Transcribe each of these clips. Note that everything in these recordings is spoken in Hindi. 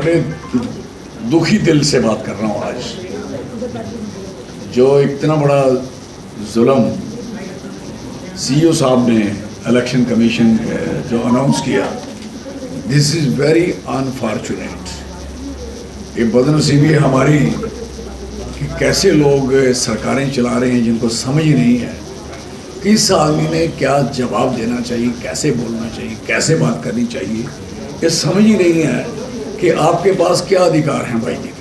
बड़े दुखी दिल से बात कर रहा हूँ आज। जो इतना बड़ा जुल्म सीईओ साहब ने इलेक्शन कमीशन जो अनाउंस किया, दिस इज़ वेरी अनफॉर्चुनेट। ये बदनसीबी है हमारी कि कैसे लोग सरकारें चला रहे हैं जिनको समझ ही नहीं है किस आदमी ने क्या जवाब देना चाहिए, कैसे बोलना चाहिए, कैसे बात करनी चाहिए। ये समझ ही नहीं है कि आपके पास क्या अधिकार हैं भाई के लिए,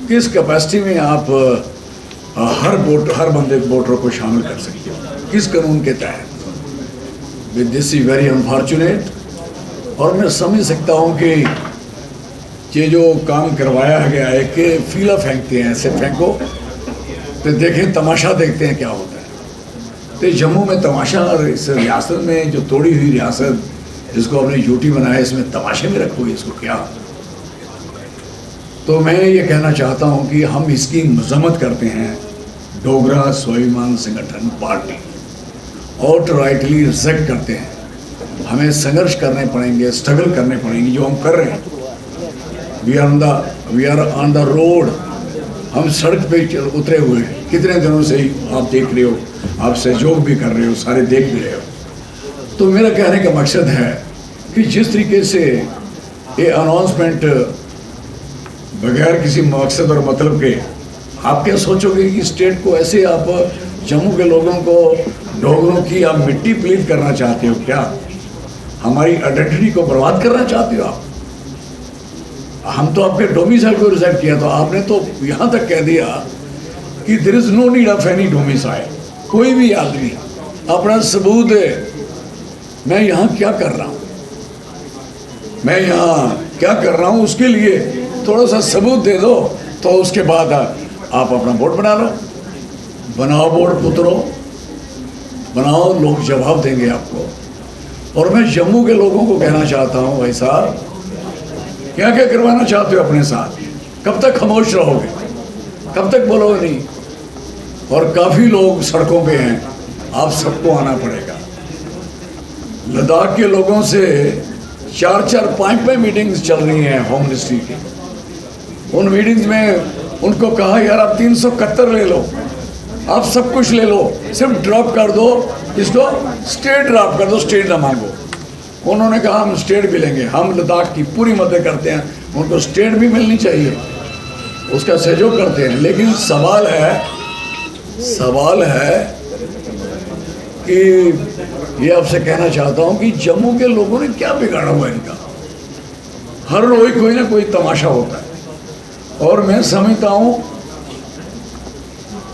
किस कैपेसिटी में आप हर बंदे वोटर को शामिल कर सकते हो, किस कानून के तहत। This is very unfortunate. और मैं समझ सकता हूँ कि ये जो काम करवाया गया है कि फीला फेंकते हैं, ऐसे फेंको तो देखें, तमाशा देखते हैं क्या होता है। तो जम्मू में तमाशा, और इस रियासत में जो तोड़ी हुई रियासत जिसको आपने यूटी बनाया, इसमें तमाशे में रखोगे इसको क्या। तो मैं ये कहना चाहता हूँ कि हम इसकी मजम्मत करते हैं। डोगरा स्वाभिमान संगठन पार्टी आउटराइटली रिजेक्ट करते हैं। हमें संघर्ष करने पड़ेंगे, स्ट्रगल करने पड़ेंगे, जो हम कर रहे हैं। We are on the road. हम सड़क पे उतरे हुए हैं कितने दिनों से ही, आप देख रहे हो, आप सहयोग भी कर रहे हो, सारे देख भी रहे हो। तो मेरा कहने का मकसद है कि जिस तरीके से ये अनाउंसमेंट बगैर किसी मकसद और मतलब के, आप क्या सोचोगे कि स्टेट को ऐसे आप जम्मू के लोगों को, डोगरों की आप मिट्टी प्लीट करना चाहते हो क्या? हमारी आइडेंटिटी को बर्बाद करना चाहते हो आप? हम तो आपके डोमिसाइल को रिजेक्ट किया, तो आपने तो यहाँ तक कह दिया कि there is no need of any domicile. कोई भी आदमी अपना सबूत दे, मैं यहाँ क्या कर रहा हूँ, मैं यहाँ क्या कर रहा हूँ, उसके लिए थोड़ा सा सबूत दे दो, तो उसके बाद आप अपना बोर्ड बना लो। बनाओ बोर्ड पुत्रो, बनाओ, लोग जवाब देंगे आपको। और मैं जम्मू के लोगों को कहना चाहता हूँ, भाई साहब क्या क्या करवाना चाहते हो अपने साथ? कब तक खामोश रहोगे, कब तक बोलोगे नहीं? और काफ़ी लोग सड़कों पे हैं, आप सबको आना पड़ेगा। लद्दाख के लोगों से 4-4, 5 मीटिंग्स चल रही हैं होम मिनिस्ट्री की। उन मीटिंग्स में उनको कहा, यार आप 371 ले लो, आप सब कुछ ले लो, सिर्फ ड्रॉप कर दो इसको, स्टेट ड्रॉप कर दो, स्टेट ना मांगो। उन्होंने कहा हम स्टेट भी लेंगे, हम लद्दाख की पूरी मदद करते हैं, उनको स्टेट भी मिलनी चाहिए, उसका सहयोग करते हैं। लेकिन सवाल है कि ये आपसे कहना चाहता हूँ कि जम्मू के लोगों ने क्या बिगाड़ा हुआ इनका? हर रोज कोई ना कोई तमाशा होता है। और मैं समझता हूँ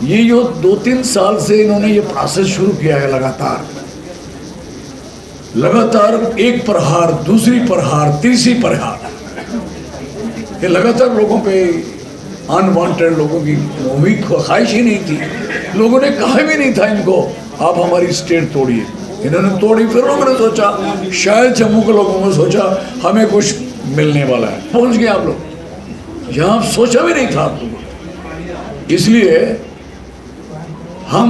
ये जो 2-3 साल से इन्होंने ये प्रोसेस शुरू किया है, लगातार एक प्रहार, दूसरी प्रहार, तीसरी प्रहार, कि लगातार लोगों पे अनवांटेड लोगों की उम्मीद ख्वाहिश ही नहीं थी। लोगों ने कहा भी नहीं था इनको आप हमारी स्टेट तोड़िए, इन्होंने तोड़ी। फिर लोगों ने सोचा, शायद जम्मू के लोगों ने सोचा हमें कुछ मिलने वाला है, पहुंच गए आप लोग यहाँ, सोचा भी नहीं था आप लोगों। इसलिए हम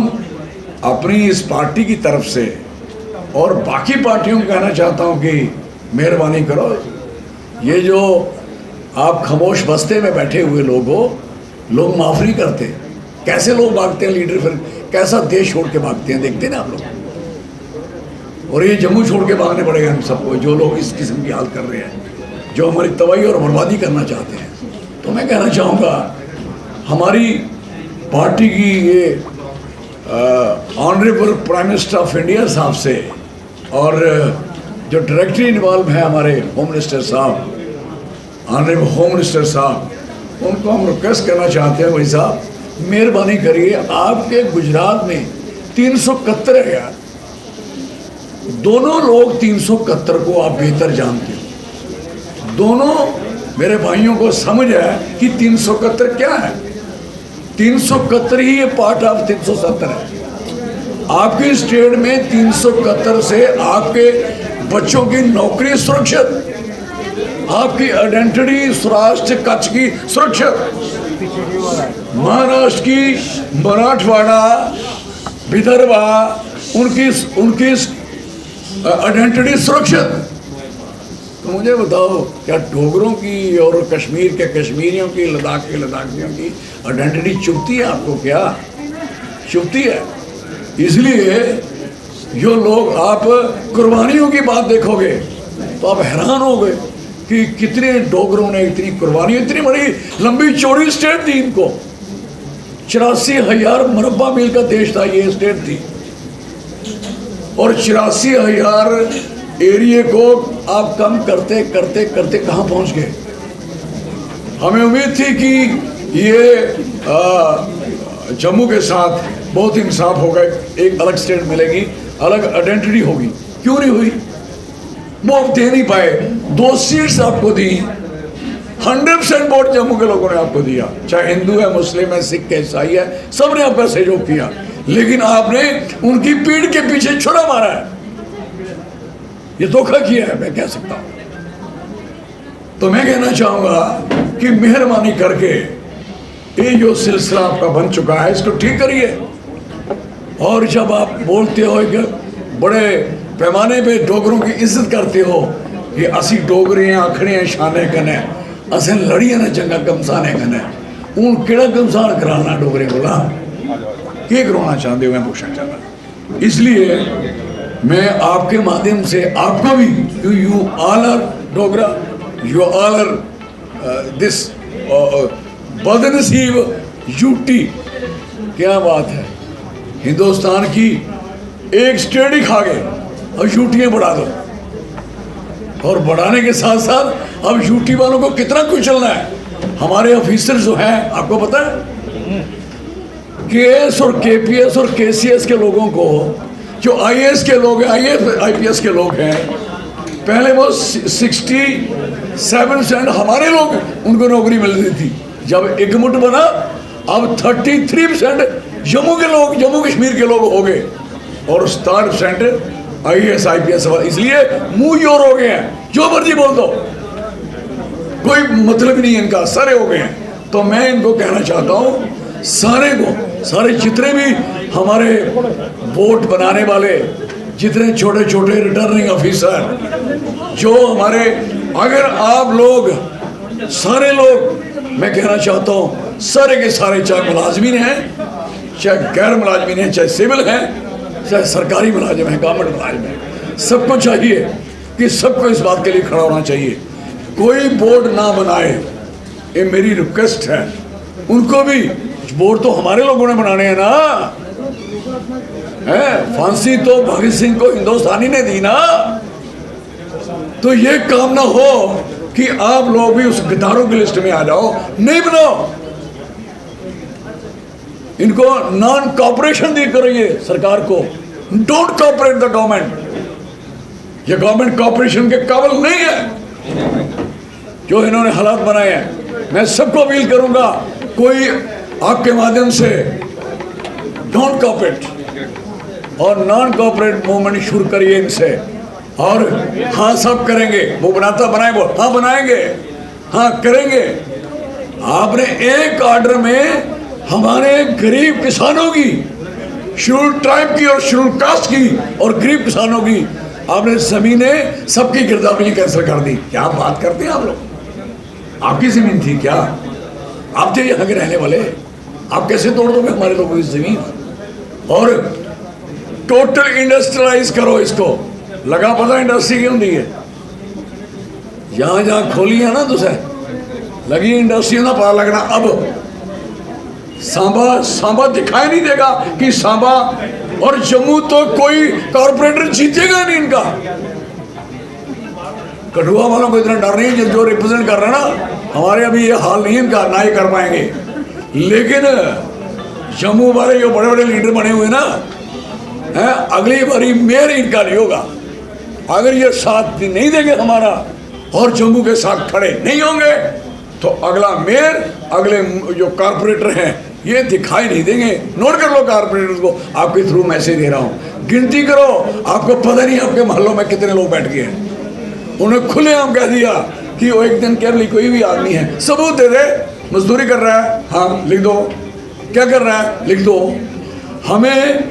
अपनी इस पार्टी की तरफ से और बाकी पार्टियों को कहना चाहता हूँ कि मेहरबानी करो, ये जो आप खामोश बस्ते में बैठे हुए लोग हो, लोग माफ़ नहीं करते। कैसे लोग भागते हैं लीडर, फिर कैसा देश छोड़ के भागते हैं, देखते ना आप लोग। और ये जम्मू छोड़ के भागने पड़ेगा हम सबको, जो लोग इस किस्म की हाल कर रहे हैं, जो हमारी तबाही और बर्बादी करना चाहते हैं। तो मैं कहना चाहूँगा हमारी पार्टी की ये honourable prime minister of India साहब से, और जो डायरेक्टली इन्वॉल्व है हमारे होम मिनिस्टर साहब, ऑनरेबल होम मिनिस्टर साहब, उनको हम रिक्वेस्ट करना चाहते हैं, भाई साहब मेहरबानी करिए, आपके गुजरात में 371 है यार, दोनों लोग 371 को आप बेहतर जानते हो। दोनों मेरे भाइयों को समझ है कि 371 क्या है। 371 ही ये पार्ट ऑफ 370 है। आपकी स्टेट में 371 से आपके बच्चों की नौकरी सुरक्षित, आपकी आइडेंटिटी स्वराष्ट्र कच्छ की सुरक्षित, महाराष्ट्र की मराठवाड़ा, विदर्भा, उनकी आइडेंटिटी सुरक्षित। तो मुझे बताओ, क्या डोगरों की और कश्मीर के कश्मीरियों की, लद्दाख के लद्दाखियों की आइडेंटिटी चुभती है आपको? क्या चुभती है? इसलिए जो लोग, आप कुर्बानियों की बात देखोगे तो आप हैरान हो गए कि कितने डोगरों ने इतनी कुर्बानी, इतनी बड़ी लंबी चौड़ी स्टेट दी इनको। 84,000 मुरब्बा मील का देश था ये स्टेट थी, और 84,000 एरिया को आप कम करते करते करते कहाँ पहुँच गए? हमें उम्मीद थी कि ये जम्मू के साथ बहुत इंसाफ होगा, एक अलग स्टेट मिलेगी, अलग आइडेंटिटी होगी। क्यों नहीं हुई? वो आप दे नहीं पाए। 2 सीट्स आपको दी, 100% वोट जम्मू के लोगों ने आपको दिया, चाहे हिंदू है, मुस्लिम है, सिख है, ईसाई है, सबने आपका सहयोग किया, लेकिन आपने उनकी पीठ के पीछे छुरा मारा है। ये धोखा किया है, मैं कह सकता हूं। तो मैं कहना चाहूंगा कि मेहरबानी करके ये जो सिलसिला आपका बन चुका है, इसको ठीक करिए। और जब आप बोलते हो कि बड़े पैमाने पे डोगरों की इज्जत करते हो कि असी डोगरे हैं, आखड़े शाने कने, असें लड़ियां ने जंगा कमसाने कने, हूँ केड़ा कमसान कराना डोगरे कोला? क्या करवाना चाहते हो? मैं पूछना चाहता। इसलिए मैं आपके माध्यम से आपको भी, you all are Dogra, you all are this बदनसीब यूटी। क्या बात है, हिंदुस्तान की एक स्टेट ही खा गए और यूटियाँ बढ़ा दो, और बढ़ाने के साथ साथ अब यूटी वालों को कितना कुचलना है। हमारे ऑफिसर जो हैं, आपको पता है, केएस और केपीएस और केसीएस के लोगों को, जो आईएएस के लोग हैं, आईपीएस के लोग हैं, पहले वो 67% हमारे लोग, उनको नौकरी मिल रही थी। जब एकमुठ बना, अब 33% जम्मू के लोग, जम्मू कश्मीर के लोग हो गए, और 67% आईएएस आईपीएस। इसलिए मुंह जोर हो गए हैं, जो मर्जी बोल दो, कोई मतलब नहीं इनका, सारे हो गए हैं। तो मैं इनको कहना चाहता हूँ, सारे को, सारे जितने भी हमारे वोट बनाने वाले, जितने छोटे छोटे रिटर्निंग ऑफिसर, जो हमारे, अगर आप लोग, सारे लोग, मैं कहना चाहता हूँ सारे के सारे, चाहे मुलाजमीन हैं, चाहे गैर मुलाजमीन हैं, चाहे सिविल हैं, चाहे सरकारी मुलाजिम हैं, गवर्नमेंट मुलाजिम हैं, सबको चाहिए कि सबको इस बात के लिए खड़ा होना चाहिए। कोई बोर्ड ना बनाए, ये मेरी रिक्वेस्ट है। उनको भी, बोर्ड तो हमारे लोगों ने बनाने हैं ना, है, फांसी तो भगत सिंह को हिंदुस्तानी ने दी ना। तो ये काम ना हो कि आप लोग भी उस गद्दारों की लिस्ट में आ जाओ, नहीं बनाओ। इनको नॉन कॉपरेशन दी करिए सरकार को, डोंट कॉपरेट द गवर्नमेंट। ये गवर्नमेंट कॉपरेशन के काबिल नहीं है जो इन्होंने हालात बनाए हैं। मैं सबको अपील करूंगा, कोई आपके माध्यम से डोंट कॉपरेट और नॉन कॉपरेट मूवमेंट शुरू करिए इनसे। और हाँ, सब करेंगे, वो बनाता बनाए, वो हाँ बनाएंगे, हाँ करेंगे। आपने एक ऑर्डर में हमारे गरीब किसानों की, शेड्यूल ट्राइब की और शेड्यूल कास्ट की और गरीब किसानों की आपने जमीनें, सबकी गिरदावरी कैंसिल कर दी। क्या बात करते हैं आप लोग? आपकी जमीन थी क्या? आप थे यहाँ के रहने वाले, आप कैसे तोड़ दोगे हमारे लोगों की जमीन? और टोटल इंडस्ट्रियलाइज करो इसको। लगा पता इंडस्ट्री क्यों दी है? जहाँ जहाँ खोली है ना, तुझे लगी इंडस्ट्री ना, पता लगना अब सांबा दिखाई नहीं देगा कि सांबा और जम्मू तो कोई कॉर्पोरेटर जीतेगा नहीं इनका। कठुआ वालों को इतना डर नहीं, जो रिप्रेजेंट कर रहे हैं ना, हमारे अभी ये हाल नहीं इनका, ना ही कर पाएंगे। लेकिन जम्मू वाले जो बड़े बड़े लीडर बने हुए ना, हैं, अगली बारी मेयर इनका नहीं होगा। अगर ये साथ नहीं देंगे हमारा और जम्मू के साथ खड़े नहीं होंगे, तो अगला मेयर, अगले जो कॉर्पोरेटर हैं, ये दिखाई नहीं देंगे। नोट कर लो कॉर्पोरेटर को, आपके थ्रू मैसेज दे रहा हूँ, गिनती करो। आपको पता नहीं आपके मोहल्लों में कितने लोग बैठ गए हैं। उन्हें खुलेआम कह दिया कि वो एक दिन केवल कोई भी आदमी है, सबूत दे दे, मजदूरी कर रहा है, हाँ लिख दो, क्या कर रहा है लिख दो। हमें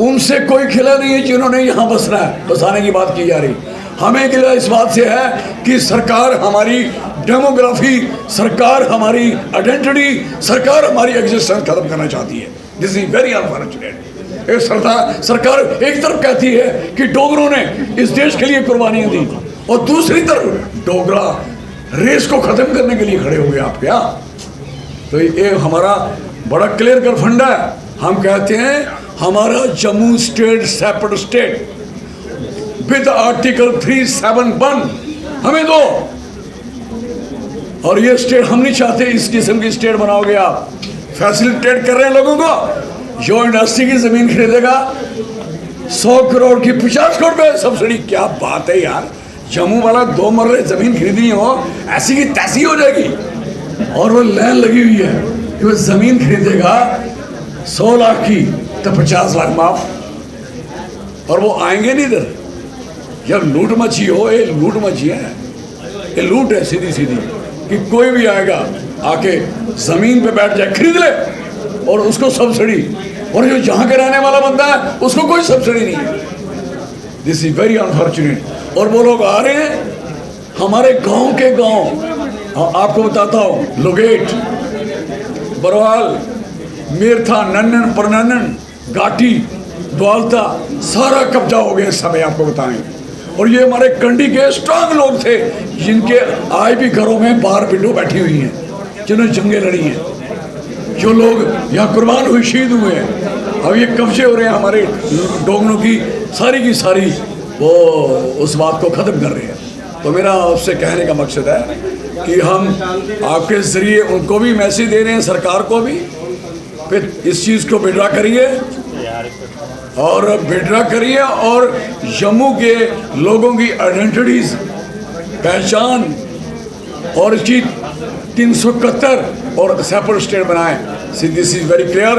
उनसे कोई खिला नहीं है जिन्होंने यहाँ बसना है, बसाने की बात की जा रही। हमें गिला इस बात से है कि सरकार हमारी डेमोग्राफी, सरकार हमारी आइडेंटिटी, सरकार हमारी एग्जिस्टेंस खत्म करना चाहती है। This is very unfortunate. एक सरकार एक तरफ कहती है कि डोगरों ने इस देश के लिए कुर्बानियां दी और दूसरी तरफ डोगरा रेस को खत्म करने के लिए खड़े हो गए आप क्या? तो ये हमारा बड़ा क्लियर कर फंडा है। हम कहते हैं हमारा Jammu state separate state with article 371 हमें दो, और ये स्टेट हम नहीं चाहते इस किस्म की स्टेट बनाओगे आप। फैसिलिटेट कर रहे हैं लोगों को। जो इंडस्ट्री की जमीन खरीदेगा 100 करोड़ की 50 करोड़ पे सब्सिडी। क्या बात है यार, जम्मू वाला 2 मरले जमीन खरीदनी हो ऐसी की तैसी हो जाएगी, और वो लाइन लगी हुई है कि वो जमीन खरीदेगा 100 लाख की तो 50 लाख माफ, और वो आएंगे नहीं इधर। जब लूट मची हो, ये लूट मची है, ये लूट है सीधी सीधी कि कोई भी आएगा आके जमीन पे बैठ जाए, खरीद ले और उसको सब्सिडी, और जो जहाँ के रहने वाला बंदा है उसको कोई सब्सिडी नहीं है। This is very unfortunate. और वो लोग आ रहे हैं हमारे गांव के गांव, आपको बताता हूँ, लोगेट, बरवाल, मेरथा, नन्नन, परनन्नन, घाटी, द्वालता, सारा कब्जा हो गया इस समय आपको बताएं। और ये हमारे कंडी के स्ट्रांग लोग थे जिनके आज भी घरों में बाहर विंडो बैठी हुई हैं, जिन्होंने जंगें लड़ी हैं, जो लोग यहाँ कुर्बान हुए, शहीद हुए हैं। अब ये कब्जे हो रहे हैं हमारे डोगरों की सारी वो उस बात को ख़त्म कर रहे हैं। तो मेरा आपसे कहने का मकसद है कि हम आपके ज़रिए उनको भी मैसेज दे रहे हैं, सरकार को भी, फिर इस चीज़ को विड्रा करिए और जम्मू के लोगों की आइडेंटिटीज, पहचान और इसकी 371 और सेपरेट स्टेट बनाएं। This is very clear.